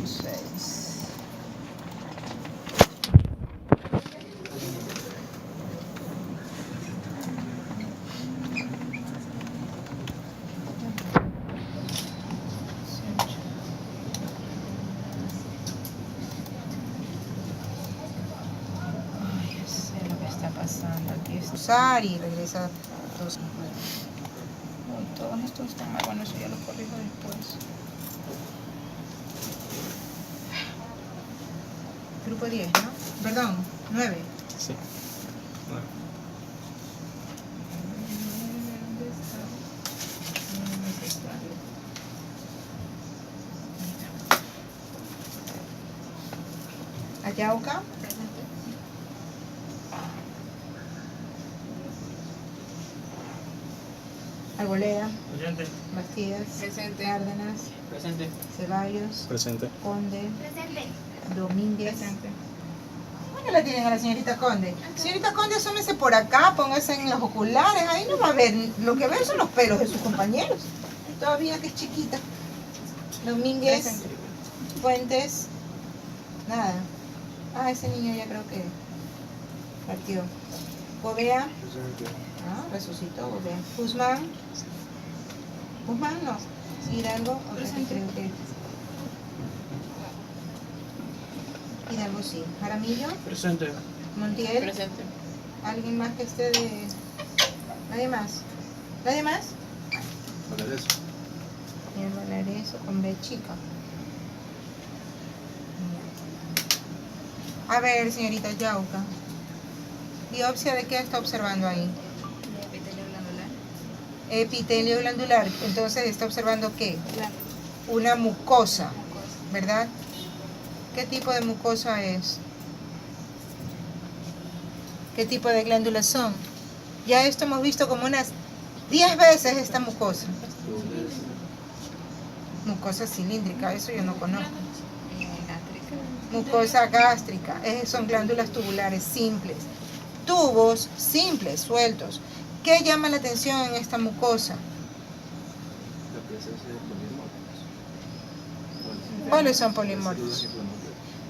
6. Usar y regresa 2. Todos estos están mal, bueno, eso ya lo corrijo después. Grupo 10, ¿no? Perdón, 9. Sí. 9. Ayauca. Arboleda. Presente. Bastidas. Presente. Cárdenas. Presente. Ceballos. Presente. Conde. Presente. Domínguez. Presente. ¿Dónde la tienen a la señorita Conde? Señorita Conde, asómese por acá, póngase en los oculares, ahí no va a ver, lo que ve son los pelos de sus compañeros. Todavía que es chiquita. Domínguez. Presente. Fuentes. Nada. Ah, ese niño ya creo que partió. Gobea. Ah, resucitó Gobea. Guzmán. Guzmán no. Hidalgo. Ok, creo que. Hidalgo sí. Jaramillo. Presente. Montiel. Presente. ¿Alguien más que esté de...? ¿Nadie más? ¿Nadie más? Valeres. El Valareso con B chica. A ver, señorita Yauca. ¿Biopsia de qué está observando ahí? Epitelio glandular. Epitelio glandular. Entonces, ¿está observando qué? Glándula. Una mucosa, Mucosa. ¿verdad? ¿Qué tipo de mucosa es? ¿Qué tipo de glándulas son? Ya esto hemos visto como unas 10 veces esta mucosa. Mucosa cilíndrica, eso yo no conozco. Gástrica. Mucosa gástrica, son glándulas tubulares simples. Tubos simples, sueltos. ¿Qué llama la atención en esta mucosa? La presencia de polimorfos. ¿Cuáles son polimorfos?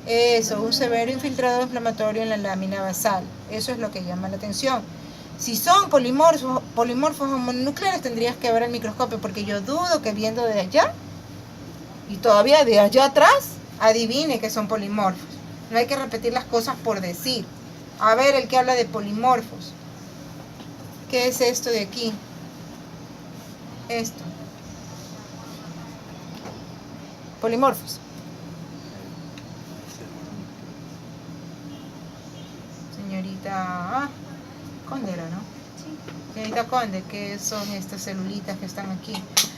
Eso, un severo infiltrado inflamatorio en la lámina basal. Eso es lo que llama la atención. Si son polimorfos o mononucleares, tendrías que ver el microscopio, porque yo dudo que viendo de allá y todavía de allá atrás, adivine que son polimorfos. No hay que repetir las cosas por decir. A ver, el que habla de polimorfos. ¿Qué es esto de aquí? Esto. Polimorfos. Señorita Conde, ¿no? Sí. Señorita Conde, ¿qué son estas celulitas que están aquí?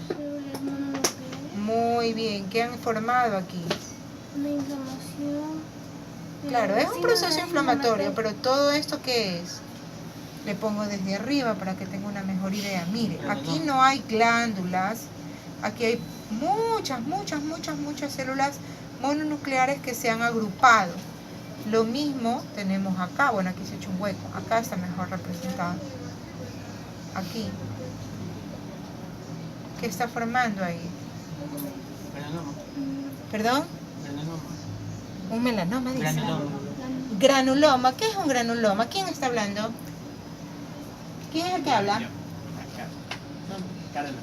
Células mononucleares, Muy bien, ¿qué han formado aquí? una inflamación. Claro, es un proceso inflamatorio, pero todo esto ¿qué es? Le pongo desde arriba para que tenga una mejor idea. Mire, aquí no hay glándulas, aquí hay muchas células mononucleares que se han agrupado. Lo mismo tenemos acá, bueno, aquí se ha hecho un hueco, acá está mejor representado. Aquí. ¿Qué está formando ahí? Melanoma. ¿Perdón? Melanoma. Un melanoma, dice. Granuloma. Granuloma, ¿qué es un granuloma? ¿Quién está hablando? ¿Quién es el que habla? Cárdenas.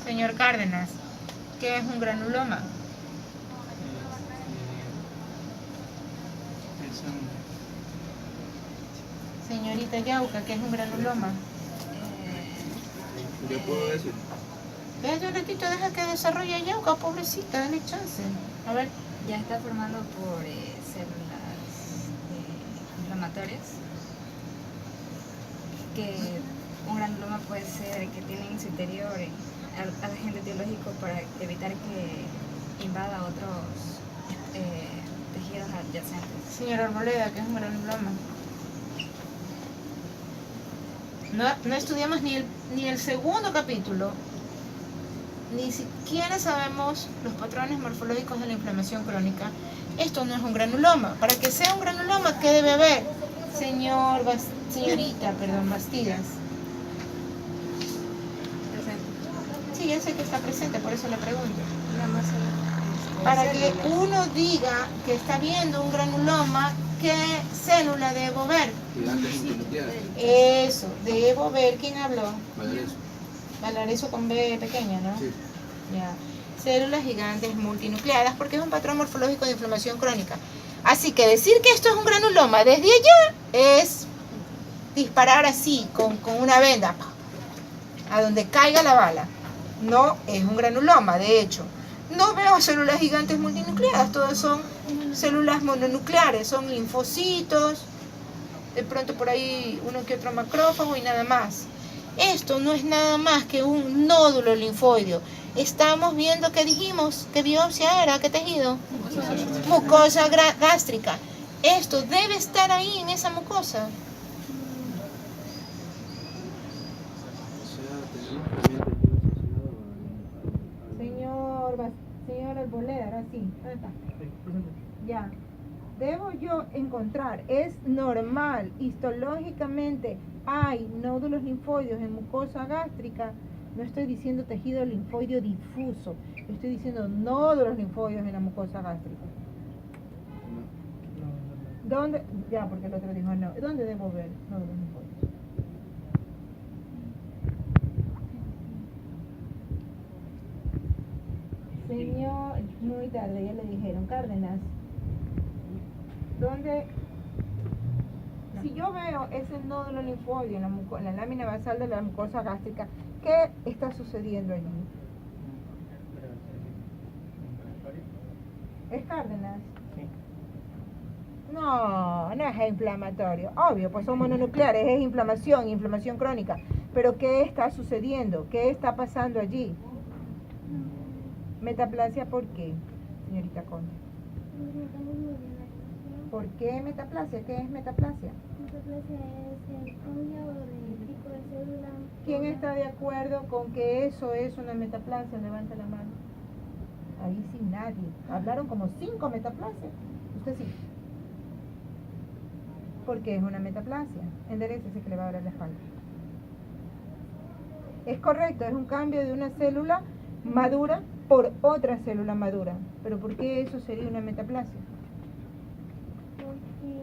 Señor Cárdenas, ¿qué es un granuloma? Es un... Señorita Yauca, ¿qué es un granuloma? Yo puedo decir. Déjame un ratito, deja que desarrolle Yauca, pobrecita, dale chance. A ver. Ya está formado por células inflamatorias. Que un granuloma puede ser que tiene en su interior agente etiológico para evitar que invada otros tejidos adyacentes. Señora Arboleda, ¿qué es un granuloma? No estudiamos ni el segundo capítulo, ni siquiera sabemos los patrones morfológicos de la inflamación crónica. Esto no es un granuloma. Para que sea un granuloma, ¿qué debe haber? Señorita, Bastidas. Presente. Sí, ya sé que está presente, por eso le pregunto. La masa para que uno diga que está viendo un granuloma, ¿qué célula debo ver? Gigantes multinucleares. Eso, debo ver. ¿Quién habló? Valareso. Valareso con B pequeña, ¿no? Sí. Ya. Células gigantes multinucleadas, porque es un patrón morfológico de inflamación crónica. Así que decir que esto es un granuloma desde allá es disparar así, con una venda, a donde caiga la bala. No es un granuloma, de hecho. No veo células gigantes multinucleadas, todas son células mononucleares, son linfocitos, de pronto por ahí uno que otro macrófago y nada más. Esto no es nada más que un nódulo linfoideo. Estamos viendo que dijimos, ¿qué biopsia era? ¿Qué tejido? Mucosa gástrica. Esto debe estar ahí en esa mucosa. O sea, tenemos también tejido asociado Señor Arboleda, ahora sí. ¿Dónde está? Ya. Debo yo encontrar, es normal, histológicamente hay nódulos linfoideos en mucosa gástrica. No estoy diciendo tejido linfoideo difuso, estoy diciendo nódulos linfoideos en la mucosa gástrica. ¿Dónde? Ya, porque el otro dijo no. ¿Dónde debo ver nódulos linfoideos? Señor, muy tarde, ya le dijeron, Cárdenas. ¿Dónde? Si yo veo ese nódulo linfoideo en la lámina basal de la mucosa gástrica, ¿qué está sucediendo allí? ¿Es Cárdenas? Sí. No, no es inflamatorio. Obvio, pues son mononucleares, es inflamación crónica. Pero ¿qué está sucediendo? ¿Qué está pasando allí? Metaplasia, ¿por qué, señorita Conde? ¿Por qué metaplasia? ¿Qué es metaplasia? Metaplasia es el cambio de tipo de célula. ¿Quién está de acuerdo con que eso es una metaplasia? Levante la mano. Ahí sí nadie. Hablaron como 5 metaplasias. Usted sí. ¿Por qué es una metaplasia? Enderécese que le va a doler la espalda. Es correcto, es un cambio de una célula madura por otra célula madura. ¿Pero por qué eso sería una metaplasia? Porque,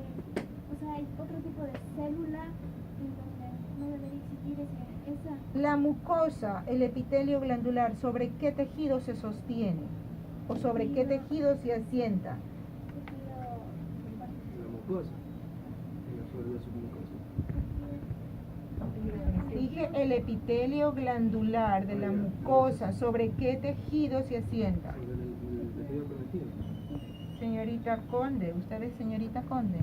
o sea, hay otro tipo de célula en donde no debería existir esa. La mucosa, el epitelio glandular, ¿sobre qué tejido se sostiene? ¿O sobre qué tejido se asienta? la mucosa. En la flor de la submucosa. Dije el epitelio glandular de la mucosa, ¿sobre qué tejido se asienta? Sobre el tejido conectivo. Señorita Conde, ¿usted es señorita Conde?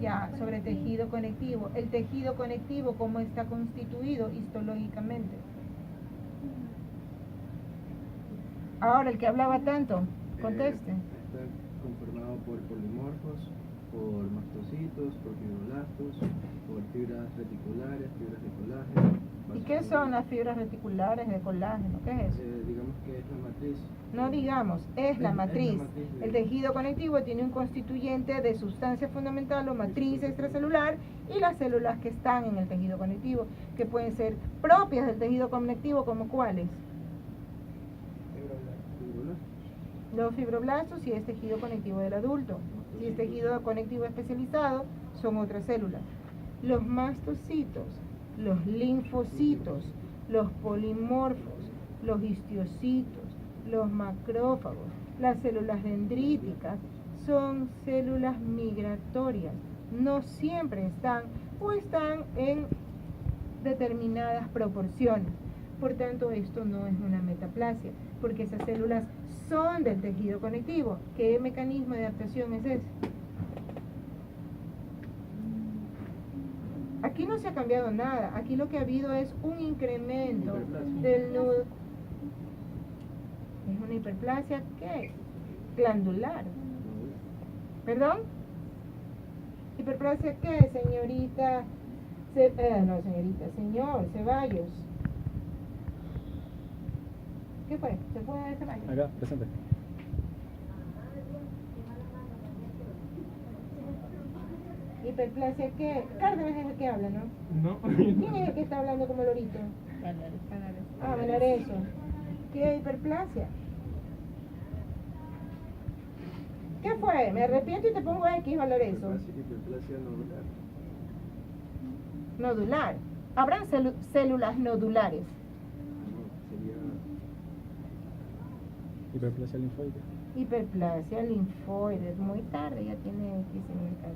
Ya, sobre tejido conectivo. El tejido conectivo, ¿cómo está constituido histológicamente? Ahora, el que hablaba tanto, conteste. Está conformado por polimorfos, por mastocitos, por fibroblastos, por fibras reticulares, fibras de colágeno. ¿Y qué son las fibras reticulares de colágeno? ¿Qué es eso? Digamos que es la matriz. No digamos, es la matriz. de- El tejido conectivo tiene un constituyente de sustancia fundamental o matriz extracelular y las células que están en el tejido conectivo, que pueden ser propias del tejido conectivo, como cuáles. Fibroblastos. Los fibroblastos, si es tejido conectivo del adulto. Si es tejido conectivo especializado, son otras células. Los mastocitos, los linfocitos, los polimorfos, los histiocitos, los macrófagos, las células dendríticas, son células migratorias. No siempre están o están en determinadas proporciones. Por tanto, esto no es una metaplasia, porque esas células son del tejido conectivo. ¿Qué mecanismo de adaptación es ese? Aquí no se ha cambiado nada. Aquí lo que ha habido es un incremento del nudo. ¿Es una hiperplasia qué? Glandular. ¿Perdón? ¿Hiperplasia qué, señorita? No, señorita, señor Ceballos. ¿Qué fue? ¿Se fue de Ceballos? Acá, presente. ¿Hiperplasia qué? Cárdenas es el que habla, ¿no? No. ¿Quién es el que está hablando como lorito? Valareso. Ah, Valareso. ¿Qué hiperplasia? ¿Qué fue? Me arrepiento y te pongo X valor eso. Hiperplasia nodular. Nodular. Habrán células nodulares. No, sería Hiperplasia linfoide. Hiperplasia linfoide. Muy tarde, ya tiene X, señorita.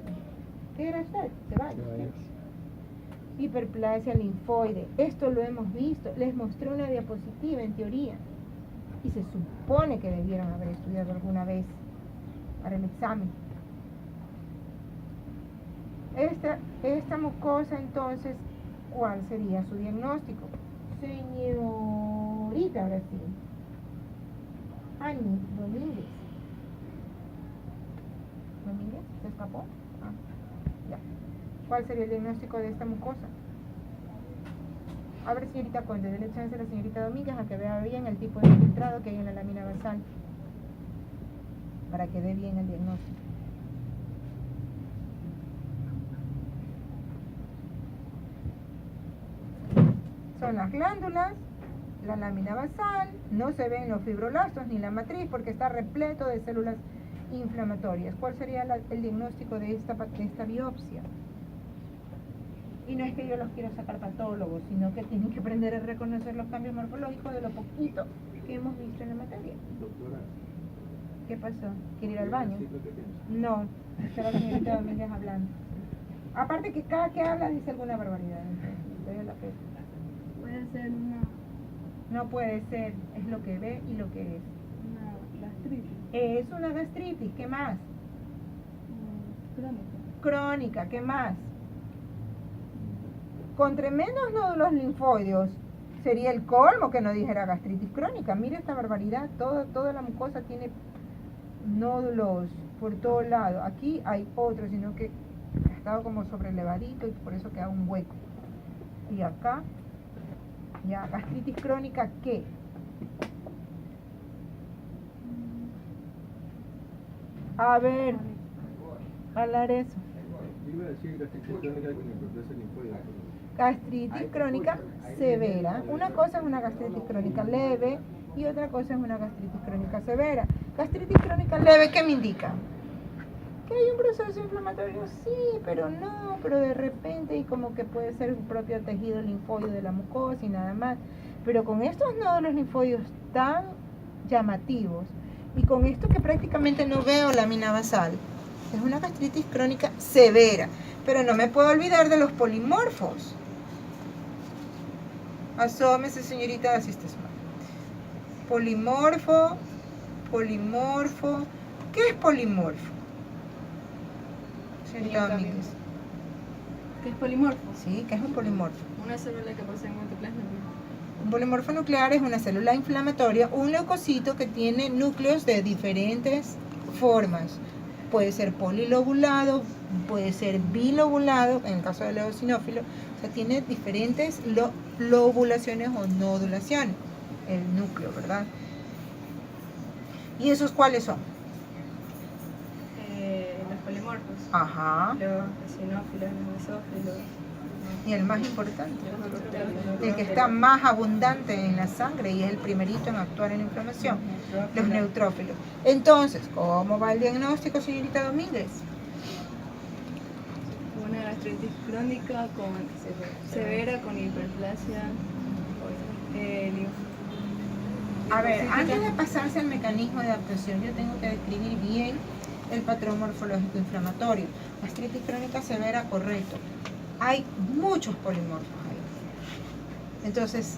¿Qué era usted? Se vaya. Hiperplasia linfoide. Esto lo hemos visto. Les mostré una diapositiva en teoría. Y se supone que debieron haber estudiado alguna vez para el examen. Esta mucosa, entonces, ¿cuál sería su diagnóstico? Señorita, ahora sí. Ani Domínguez. ¿Domínguez? ¿Se escapó? Ah, ya. ¿Cuál sería el diagnóstico de esta mucosa? A ver, señorita Conde, dele chance a la señorita Domínguez a que vea bien el tipo de infiltrado que hay en la lámina basal para que dé bien el diagnóstico. Son las glándulas, la lámina basal, no se ven los fibroblastos ni la matriz porque está repleto de células inflamatorias. ¿Cuál sería el diagnóstico de esta biopsia? Y no es que yo los quiero sacar patólogos, sino que tienen que aprender a reconocer los cambios morfológicos de lo poquito que hemos visto en la materia. doctora. ¿Qué pasó? ¿Quiere ir al baño? Sí, lo que pienso. No, está la señorita Domínguez hablando. Aparte que cada que habla dice alguna barbaridad. Entonces, usted es la que... Puede ser No puede ser, es lo que ve y lo que es. una gastritis Es una gastritis, ¿qué más? crónica. Crónica, ¿qué más? Contra menos nódulos linfoideos, sería el colmo que no dijera gastritis crónica. Mire esta barbaridad, toda la mucosa tiene nódulos por todos lados. Aquí hay otro, sino que ha estado como sobrelevadito y por eso queda un hueco. Y acá, ya, gastritis crónica, ¿qué? A ver, hablar eso. Yo iba a decir gastritis crónica con hiperplasia linfoide. Gastritis crónica severa. Una cosa es una gastritis crónica leve y otra cosa es una gastritis crónica severa. Gastritis crónica leve, ¿qué me indica? Que hay un proceso inflamatorio, sí, pero no, pero de repente y como que puede ser un propio tejido linfoide de la mucosa y nada más. Pero con estos nódulos linfoides tan llamativos y con esto que prácticamente no veo lámina basal, es una gastritis crónica severa. Pero no me puedo olvidar de los polimorfos. Asómese, señorita, así está mal. Polimorfo. ¿Qué es polimorfo? Señorita Domínguez. ¿Qué es polimorfo? Sí, ¿qué es un polimorfo? Una célula que posee endoplasma. Un polimorfo nuclear es una célula inflamatoria, un leucocito que tiene núcleos de diferentes formas. Puede ser polilobulado, puede ser bilobulado, en el caso del eosinófilo, o sea, tiene diferentes lobulaciones o nodulaciones, el núcleo, ¿verdad? ¿Y esos cuáles son? Los polimorfos. Ajá, Los eosinófilos, los mesófilos. y el más importante, el que está más abundante en la sangre y es el primerito en actuar en la inflamación, los neutrófilos. Entonces, ¿cómo va el diagnóstico, señorita Domínguez? Una gastritis crónica severa con hiperplasia. A ver, antes de pasarse al mecanismo de adaptación, yo tengo que describir bien el patrón morfológico inflamatorio. Gastritis crónica severa, correcto. Hay muchos polimorfos ahí. Entonces,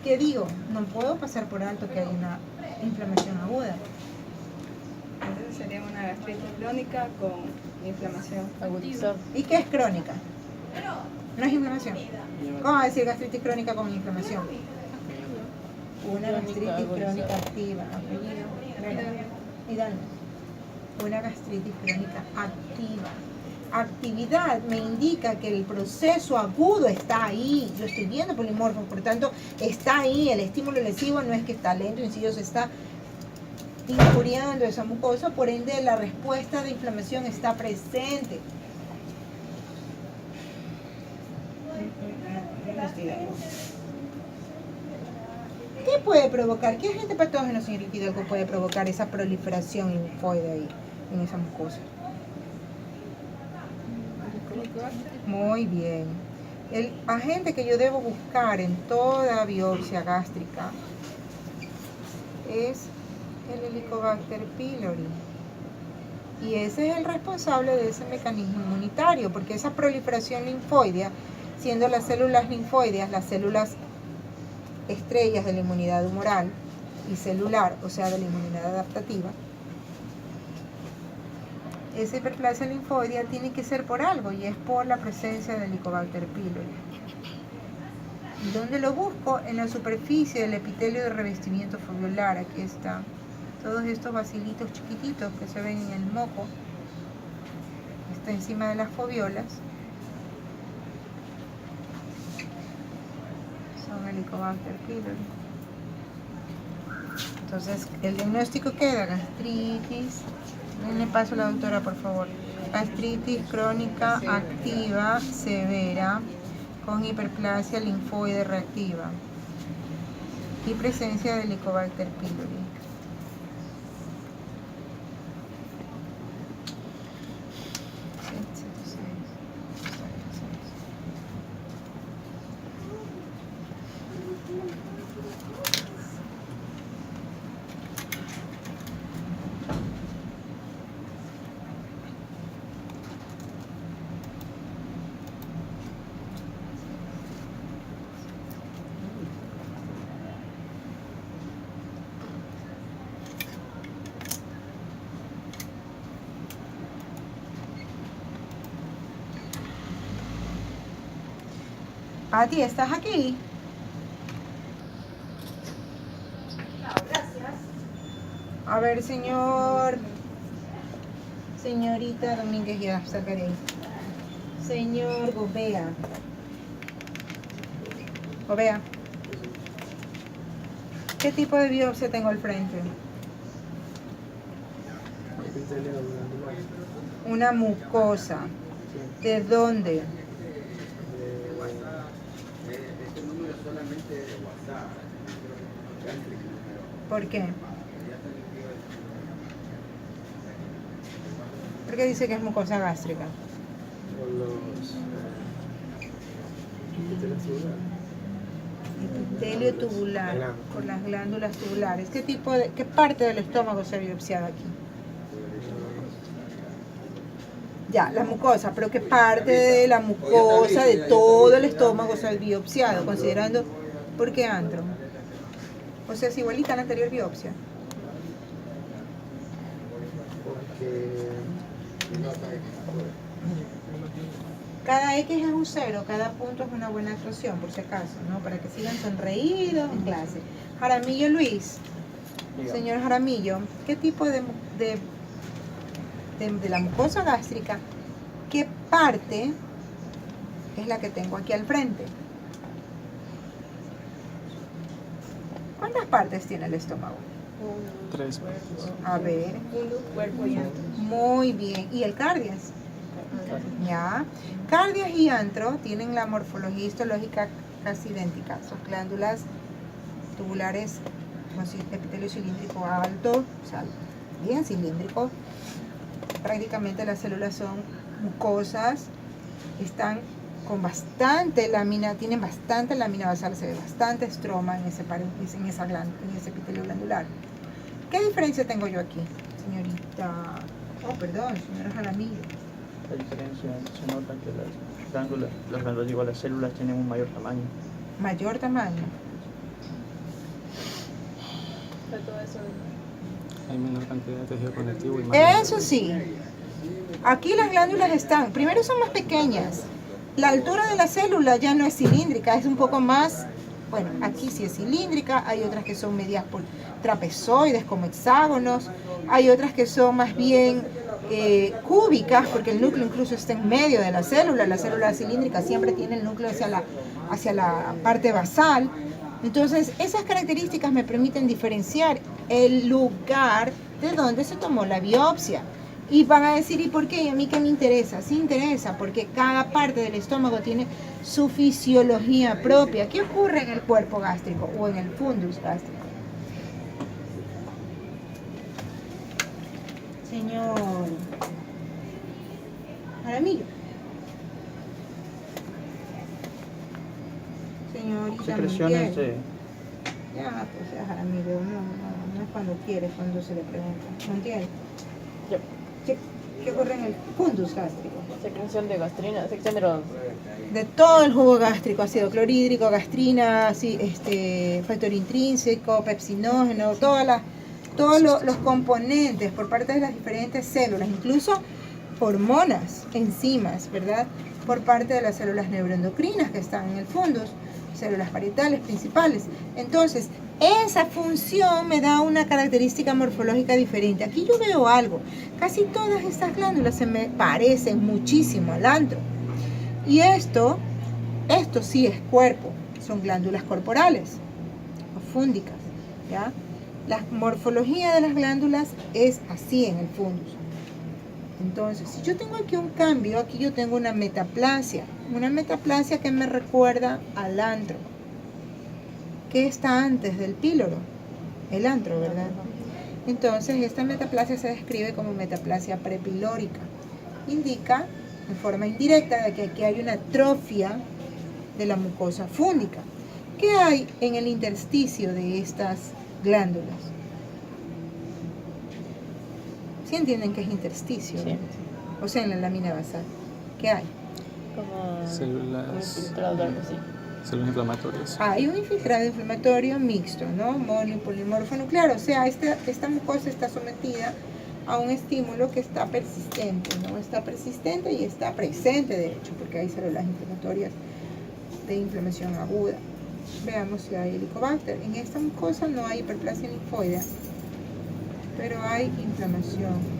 ¿qué digo? No puedo pasar por alto que hay una inflamación aguda. Entonces sería una gastritis crónica con inflamación agudizada. ¿Y qué es crónica? No es inflamación. ¿Cómo va a decir gastritis crónica con inflamación? Una gastritis crónica activa. Y dale. Una gastritis crónica activa. Actividad me indica que el proceso agudo está ahí. Yo estoy viendo polimorfos, por tanto, está ahí. El estímulo lesivo no es que está lento, insidioso, está injuriando esa mucosa, por ende la respuesta de inflamación está presente. ¿Qué puede provocar? ¿Qué agente patógeno, señorita Hidalgo, puede provocar esa proliferación linfoide ahí? en esa mucosa. Muy bien. El agente que yo debo buscar en toda biopsia gástrica es el Helicobacter pylori. Y ese es el responsable de ese mecanismo inmunitario, porque esa proliferación linfoidea, siendo las células linfoideas las células estrellas de la inmunidad humoral y celular, o sea, de la inmunidad adaptativa, esa hiperplasia linfoidea tiene que ser por algo, y es por la presencia del Helicobacter pylori. ¿Y dónde lo busco? En la superficie del epitelio de revestimiento foveolar. Aquí está. Todos estos bacilitos chiquititos que se ven en el moco, está encima de las foviolas, son Helicobacter pylori. Entonces, el diagnóstico queda gastritis. Denle paso a la doctora, por favor. Gastritis crónica activa severa con hiperplasia linfoide reactiva y presencia de Helicobacter pylori. Pati, ¿estás aquí? A ver, señorita Domínguez, ya sacaré ahí. Señor Gobea. Gobea. ¿Qué tipo de biopsia tengo al frente? Epitelio glandular. Una mucosa. ¿De dónde? ¿Por qué? ¿Por qué dice que es mucosa gástrica? Por los epitelios tubulares. Epitelio tubular, por las glándulas tubulares. ¿Qué parte del estómago se ha biopsiado aquí? Ya, la mucosa, pero ¿qué parte de la mucosa de todo el estómago se ha biopsiado? Considerando, ¿por qué antro? O sea, es igualita a la anterior biopsia. Porque Cada X es un 0, cada punto es una buena actuación, por si acaso, ¿no? Para que sigan sonreídos en clase. Jaramillo Luis, señor Jaramillo, ¿qué tipo de la mucosa gástrica, qué parte es la que tengo aquí al frente? ¿Cuántas partes tiene el estómago? 3 partes. A ver. Cuerpo y antro. Muy bien. ¿Y el cardias? Ya. Cardias y antro tienen la morfología histológica casi idéntica. Son glándulas tubulares con epitelio cilíndrico alto, o sea, bien cilíndrico. Prácticamente las células son mucosas, están con bastante lámina, tienen bastante lámina basal, se ve bastante estroma en ese epitelio glandular. ¿Qué diferencia tengo yo aquí, señorita? Oh, perdón, señora Jaramillo. La diferencia se nota que las glándulas, digo, las células tienen un mayor tamaño. Mayor tamaño. Hay menor cantidad de tejido conectivo y más. Eso sí. Aquí las glándulas están, primero son más pequeñas. La altura de la célula ya no es cilíndrica, es un poco más, bueno, aquí sí es cilíndrica, hay otras que son medias por trapezoides como hexágonos, hay otras que son más bien cúbicas, porque el núcleo incluso está en medio de la célula cilíndrica siempre tiene el núcleo hacia la parte basal. Entonces, esas características me permiten diferenciar el lugar de donde se tomó la biopsia. Y van a decir, ¿y por qué? ¿Y a mí qué me interesa? Sí interesa, porque cada parte del estómago tiene su fisiología propia. ¿Qué ocurre en el cuerpo gástrico o en el fundus gástrico? Señor Jaramillo. Señorita Secreciones Montiel. de... Ya, pues ya Jaramillo, no es cuando quiere, es cuando se le pregunta. Montiel, Yo. ¿qué ocurre en el fundus gástrico? Secreción de gastrina, sección de los... De todo el jugo gástrico, ácido clorhídrico, gastrina, factor intrínseco, pepsinógeno, todos los componentes por parte de las diferentes células, incluso hormonas, enzimas, ¿verdad? Por parte de las células neuroendocrinas que están en el fundus, células parietales principales. Entonces, esa función me da una característica morfológica diferente. Aquí yo veo algo. Casi todas estas glándulas se me parecen muchísimo al antro. Y esto sí es cuerpo. Son glándulas corporales o fúndicas, ¿ya? La morfología de las glándulas es así en el fundus. Entonces, si yo tengo aquí un cambio, aquí yo tengo una metaplasia que me recuerda al antro. ¿Qué está antes del píloro? El antro, ¿verdad? Entonces, esta metaplasia se describe como metaplasia prepilórica. Indica, en forma indirecta, de que aquí hay una atrofia de la mucosa fúndica. ¿Qué hay en el intersticio de estas glándulas? ¿Sí entienden qué es intersticio? Sí. O sea, en la lámina basal. ¿Qué hay? Como... Células. Como infiltrado, algo así. Células inflamatorias. Hay un infiltrado inflamatorio mixto, ¿no? Mono y polimorfo nuclear. O sea, esta mucosa está sometida a un estímulo que está persistente, ¿no? Está persistente y está presente, de hecho, porque hay células inflamatorias de inflamación aguda. Veamos si hay Helicobacter. En esta mucosa no hay hiperplasia linfoidea, pero hay inflamación.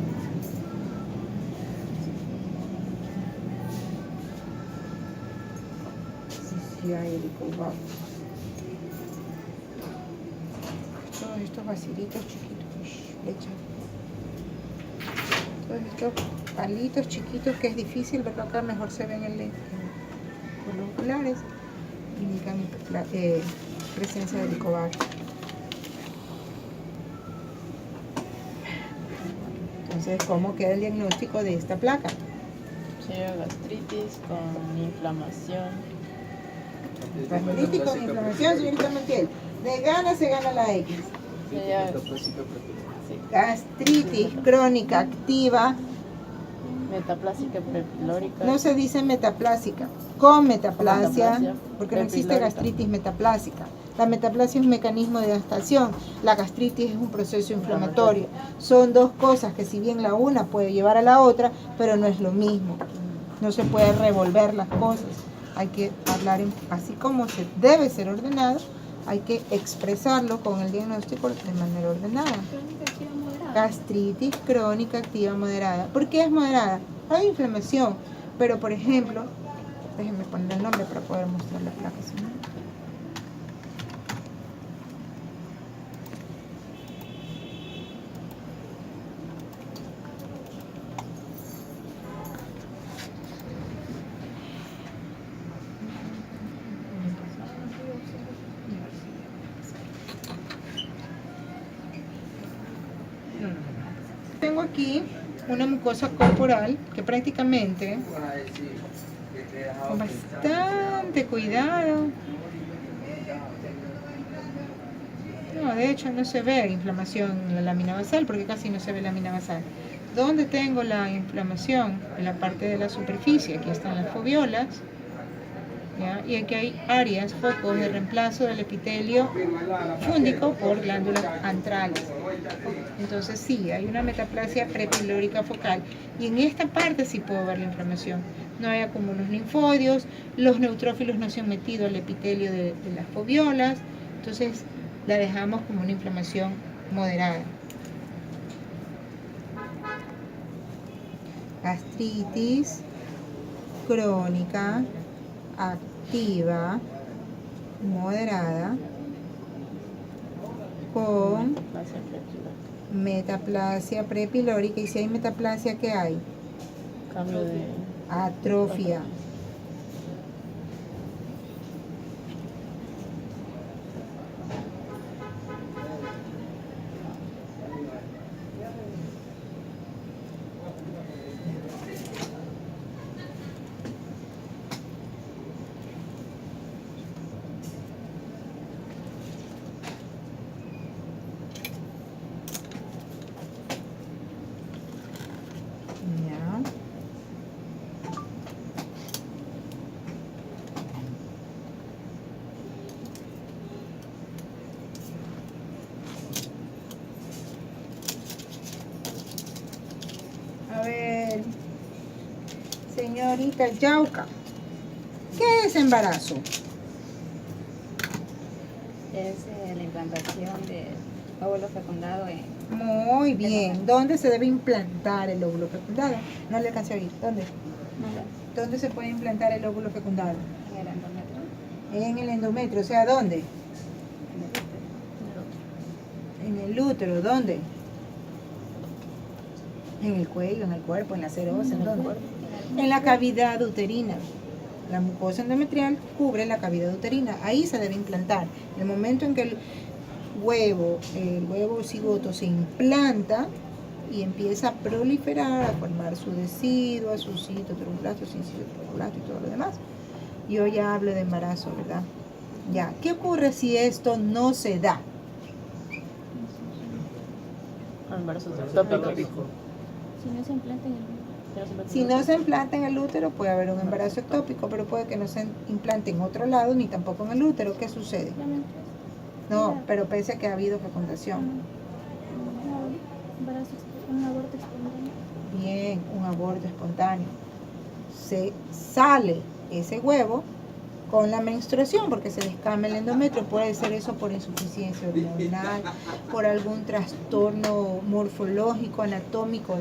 Sí hay Helicobacter. Todos estos bacilitos chiquitos, leche. Todos estos palitos chiquitos que es difícil verlo acá, mejor se ven por los oculares, indican presencia de Helicobacter. Entonces, ¿cómo queda el diagnóstico de esta placa? Sería gastritis con inflamación. Gastritis con inflamación, señorita Montiel. De gana se gana la X. Sería... Metaplásica prepilórica. Sí. Gastritis crónica activa. Metaplásica prepilórica. No se dice metaplásica, con metaplasia, Metaplasia, porque no existe prepilórica. gastritis metaplásica. La metaplasia es un mecanismo de adaptación, la gastritis es un proceso inflamatorio. Son dos cosas que si bien la una puede llevar a la otra, pero no es lo mismo. No se puede revolver las cosas. Hay que hablar así como se debe ser ordenado, hay que expresarlo con el diagnóstico de manera ordenada. Crónica activa moderada. Gastritis crónica activa moderada. ¿Por qué es moderada? Hay inflamación, pero por ejemplo, déjenme poner el nombre para poder mostrar la placa. ¿Sí? Tengo aquí una mucosa corporal que prácticamente, con bastante cuidado, no, de hecho no se ve inflamación en la lámina basal porque casi no se ve lámina basal. ¿Dónde tengo la inflamación? En la parte de la superficie. Aquí están las foviolas, ¿ya? Y aquí hay áreas, focos de reemplazo del epitelio fúndico por glándulas antrales. Entonces sí, hay una metaplasia prepilórica focal y en esta parte sí puedo ver la inflamación. No hay acúmulos linfóideos, los neutrófilos no se han metido al epitelio de las foviolas, entonces la dejamos como una inflamación moderada. Gastritis crónica activa moderada con Metaplasia prepilórica. metaplasia prepilórica. Y si hay metaplasia, ¿qué hay? Cambio de... Atrofia. Señorita Yauca, ¿qué es embarazo? Es la implantación del óvulo fecundado en Muy bien. ¿Dónde se debe implantar el óvulo fecundado? No le alcancé a oír. ¿Dónde? ¿Dónde se puede implantar el óvulo fecundado? el endometrio. En el endometrio, o sea, ¿dónde? En el útero, ¿dónde? En el cuello, en el cuerpo, en la serosa, ¿en dónde? En la cavidad uterina. La mucosa endometrial cubre la cavidad uterina. Ahí se debe implantar. En el momento en que el huevo cigoto se implanta y empieza a proliferar, a formar su deciduo, su citoplazma, su citoplasma y todo lo demás. Yo ya hablo de embarazo, ¿verdad? Ya. ¿Qué ocurre si esto no se da? Embarazo ectópico. Si no se implanta en el Si no se implanta en el útero, puede haber un embarazo ectópico, pero puede que no se implante en otro lado, ni tampoco en el útero. ¿Qué sucede? la menstruación, No, pero pese a que ha habido fecundación. un aborto espontáneo. Bien, un aborto espontáneo. Se sale ese huevo con la menstruación porque se descama el endometrio. Puede ser eso por insuficiencia hormonal, por algún trastorno morfológico, anatómico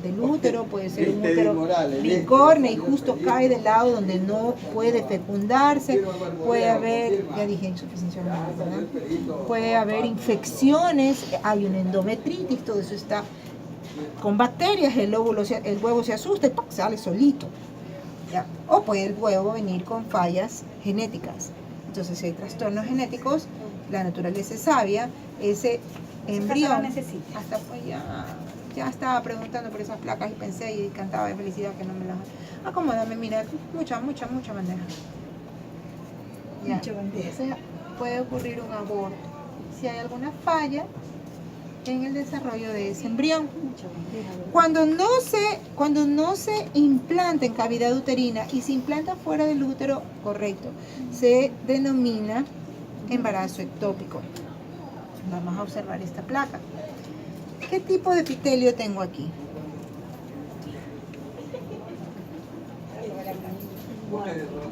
del útero. Puede ser un útero bicorne y justo cae del lado donde no puede fecundarse. Puede haber, ya dije, insuficiencia hormonal, ¿verdad? Puede haber infecciones, hay una endometritis, todo eso está con bacterias, el huevo se asusta y ¡pac! Sale solito. ¿Ya? O puede el huevo venir con fallas genéticas. Entonces, si hay trastornos genéticos, la naturaleza es sabia, ese embrión necesita. hasta pues ya estaba preguntando por esas placas y pensé y cantaba de felicidad que no me las acomódame, mira, mucha bandeja. Ya. Mucha bandeja. Entonces, puede ocurrir un aborto si hay alguna falla en el desarrollo de ese embrión. Cuando no se implanta en cavidad uterina y se implanta fuera del útero, correcto, se denomina embarazo ectópico. Vamos a observar esta placa. ¿Qué tipo de epitelio tengo aquí?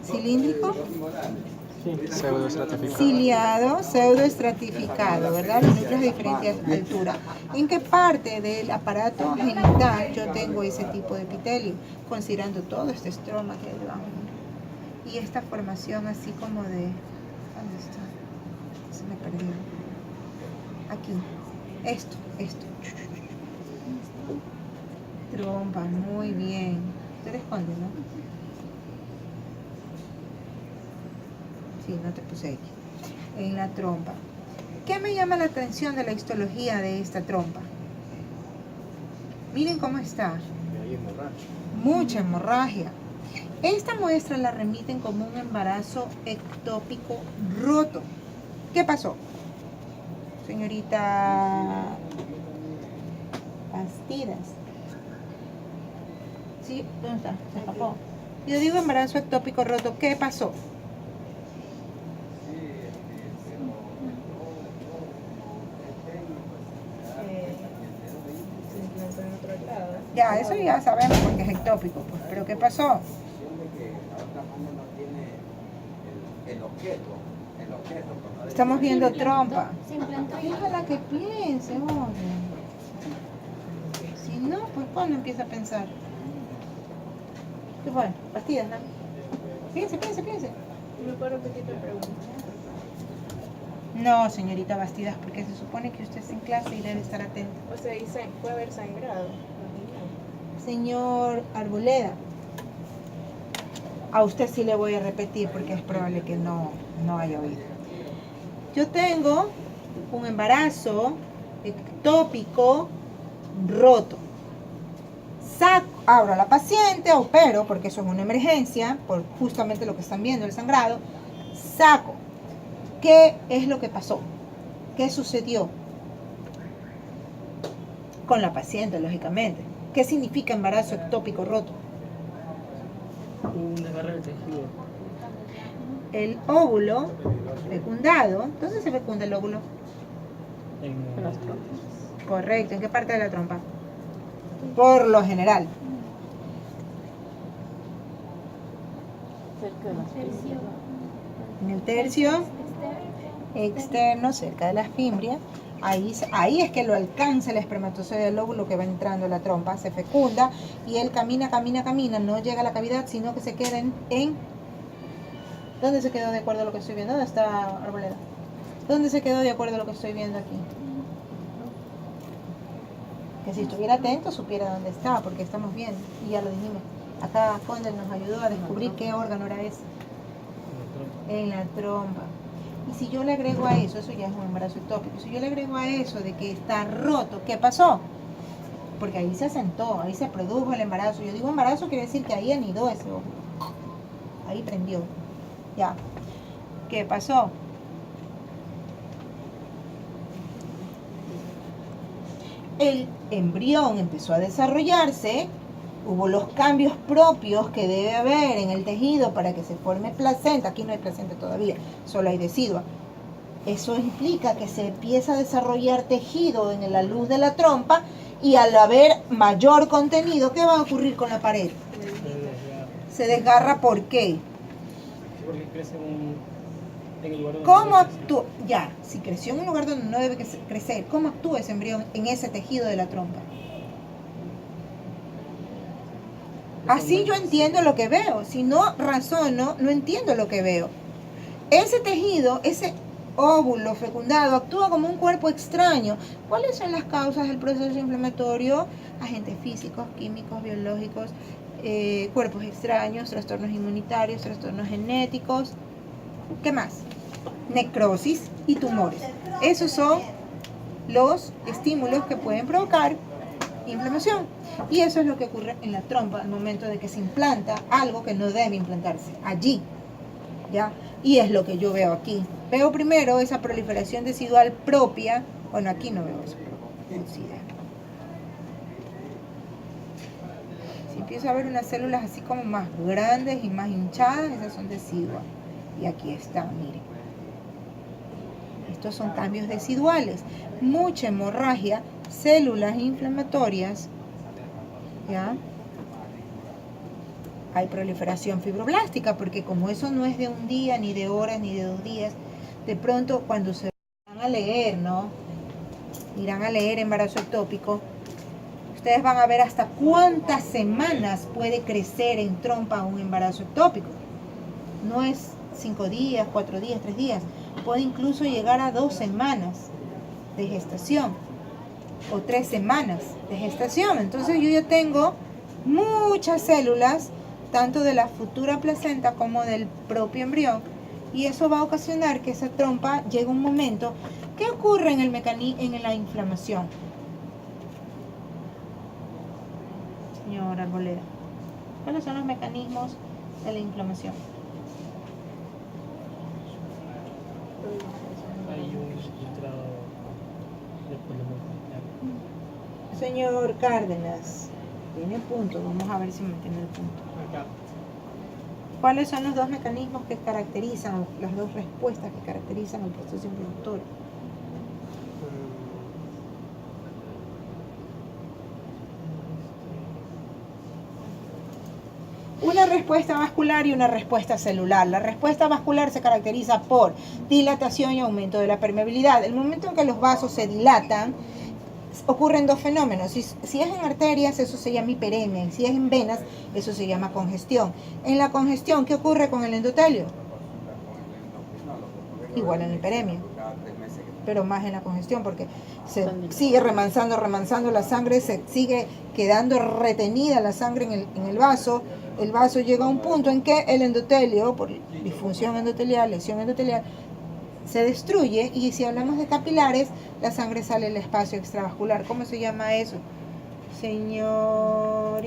¿Cilíndrico? Pseudoestratificado. Ciliado, pseudoestratificado, ¿verdad? Los núcleos de diferente altura. ¿En qué parte del aparato genital yo tengo ese tipo de epitelio? Considerando todo este estroma que hay debajo. Y esta formación así como de... ¿Dónde está? Se me perdió. Aquí. Esto. Trompa, muy bien. Te responde, ¿no? Sí, no te puse aquí. En la trompa. ¿Qué me llama la atención de la histología de esta trompa? Miren cómo está. Mucha hemorragia. Esta muestra la remiten como un embarazo ectópico roto. ¿Qué pasó? Señorita Bastidas. ¿Sí? ¿Dónde está? Se escapó. Yo digo embarazo ectópico roto. ¿Qué pasó? Ya, eso ya sabemos porque es ectópico, pues. Pero ¿qué pasó? Estamos viendo trompa. Se implantó y Déjala que piense, oye. Si no, pues ¿cuándo empieza a pensar? ¿Qué fue? Pastillas, ¿no? Piense. ¿Me puedo repetir la pregunta? No, señorita Bastidas, porque se supone que usted está en clase y debe estar atenta. O sea, puede haber sangrado. Señor Arboleda, a usted sí le voy a repetir porque es probable que no haya oído. Yo tengo un embarazo ectópico roto. Abro a la paciente, opero, porque eso es una emergencia, por justamente lo que están viendo, el sangrado. Saco. ¿Qué es lo que pasó? ¿Qué sucedió? Con la paciente, lógicamente. ¿Qué significa embarazo ectópico roto? Un desgarre del tejido. El óvulo fecundado. ¿Dónde se fecunda el óvulo? En Las trompas. Correcto. ¿En qué parte de la trompa? Por lo general. tercio En el tercio externo, cerca de la fimbria, ahí es que lo alcanza el espermatozoide del óvulo que va entrando a la trompa, se fecunda y él camina, no llega a la cavidad, sino que se queda en ¿dónde se quedó de acuerdo a lo que estoy viendo? ¿Dónde está Arboleda? ¿Dónde se quedó de acuerdo a lo que estoy viendo aquí? Que si estuviera atento supiera dónde está, porque estamos viendo, y ya lo dijimos. Acá Fondel nos ayudó a descubrir qué órgano era ese. En la trompa. Y si yo le agrego a eso ya es un embarazo ectópico, si yo le agrego a eso de que está roto, ¿qué pasó? Porque ahí se asentó, ahí se produjo el embarazo. Yo digo embarazo, quiere decir que ahí anidó ese óvulo. Ahí prendió. Ya. ¿Qué pasó? El embrión empezó a desarrollarse, hubo los cambios propios que debe haber en el tejido para que se forme placenta. Aquí no hay placenta todavía, solo hay decidua. Eso implica que se empieza a desarrollar tejido en la luz de la trompa y al haber mayor contenido, ¿qué va a ocurrir con la pared? Se desgarra, ¿por qué? Porque crece en el lugar donde ¿Cómo no debe crecer. actúa? Ya, si creció en un lugar donde no debe crecer, ¿cómo actúa ese embrión en ese tejido de la trompa? Así yo entiendo lo que veo. Si no razono, no entiendo lo que veo. Ese tejido, ese óvulo fecundado, actúa como un cuerpo extraño. ¿Cuáles son las causas del proceso inflamatorio? Agentes físicos, químicos, biológicos, cuerpos extraños, trastornos inmunitarios, trastornos genéticos. ¿Qué más? Necrosis y tumores. Esos son los estímulos que pueden provocar inflamación. Y eso es lo que ocurre en la trompa al momento de que se implanta algo que no debe implantarse allí. ¿Ya? Y es lo que yo veo aquí. Veo primero esa proliferación decidual propia. Bueno, aquí no veo eso. Si empiezo a ver unas células así como más grandes y más hinchadas, esas son deciduas. Y aquí están, miren. Estos son cambios deciduales. Mucha hemorragia, células inflamatorias. ¿Ya? Hay proliferación fibroblástica, porque como eso no es de un día, ni de horas, ni de 2 días, de pronto cuando se van a leer, ¿no? Irán a leer embarazo ectópico, ustedes van a ver hasta cuántas semanas puede crecer en trompa un embarazo ectópico. No es 5 días, 4 días, 3 días, puede incluso llegar a 2 semanas de gestación o 3 semanas de gestación. Entonces yo ya tengo muchas células, tanto de la futura placenta como del propio embrión, y eso va a ocasionar que esa trompa llegue un momento. ¿Qué ocurre en en la inflamación? Señor Arboleda, ¿cuáles son los mecanismos de la inflamación? Hay un filtrado de polimorfo. Señor Cárdenas, tiene punto, vamos a ver si me entiende el punto. Acá. ¿Cuáles son los 2 mecanismos que caracterizan, las 2 respuestas que caracterizan el proceso inflamatorio? Una respuesta vascular y una respuesta celular. La respuesta vascular se caracteriza por dilatación y aumento de la permeabilidad. El momento en que los vasos se dilatan, ocurren 2 fenómenos. Si es en arterias, eso se llama hiperemia. Si es en venas, eso se llama congestión. En la congestión, ¿qué ocurre con el endotelio? Igual en la hiperemia, pero más en la congestión, porque se sigue remansando la sangre, se sigue quedando retenida la sangre en el vaso. El vaso llega a un punto en que el endotelio, por disfunción endotelial, lesión endotelial, se destruye, y si hablamos de capilares, la sangre sale al espacio extravascular. ¿Cómo se llama eso? Señor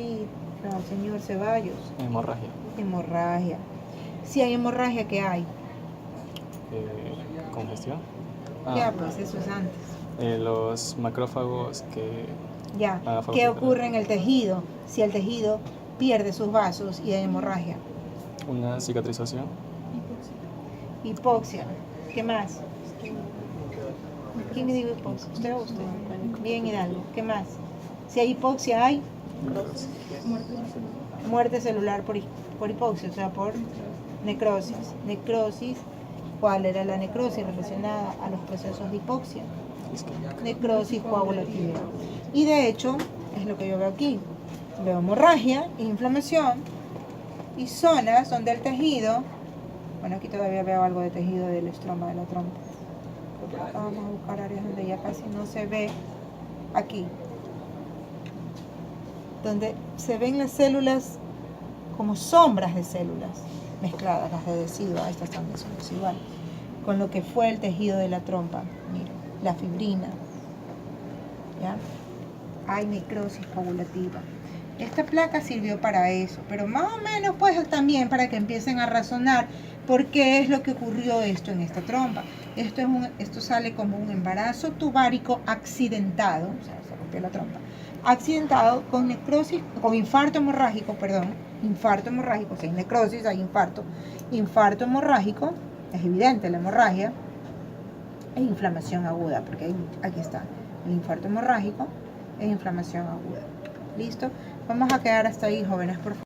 Ceballos. Hemorragia. Hemorragia. Si hay hemorragia, ¿qué hay? Congestión. Ya, pues eso es antes. Los macrófagos que... Ya, Ah, ¿qué fagocitosis. ocurre en el tejido? Si el tejido pierde sus vasos y hay hemorragia. Una cicatrización. Hipoxia. ¿Qué más? ¿Quién dijo hipoxia? ¿Usted o usted? Bien, Hidalgo. ¿Qué más? Si hay hipoxia, hay muerte celular por hipoxia, o sea, por necrosis. Necrosis, ¿cuál era la necrosis? Relacionada a los procesos de hipoxia. Necrosis coagulativa. Y de hecho, es lo que yo veo aquí. Veo hemorragia, inflamación y zonas donde el tejido, bueno, aquí todavía veo algo de tejido del estroma de la trompa. Pero acá vamos a buscar áreas donde ya casi no se ve. Aquí, donde se ven las células como sombras de células mezcladas, las de deciduo, estas también son residuales, con lo que fue el tejido de la trompa. Miren, la fibrina, ¿ya? Hay necrosis coagulativa. Esta placa sirvió para eso, pero más o menos pues también para que empiecen a razonar por qué es lo que ocurrió esto en esta trompa. Esto sale como un embarazo tubárico accidentado, o sea, se rompió la trompa, accidentado con necrosis, con infarto hemorrágico, infarto hemorrágico, si hay necrosis hay infarto hemorrágico, es evidente la hemorragia, e inflamación aguda, porque aquí está, el infarto hemorrágico e inflamación aguda. ¿Listo? Vamos a quedar hasta ahí, jóvenes, por favor.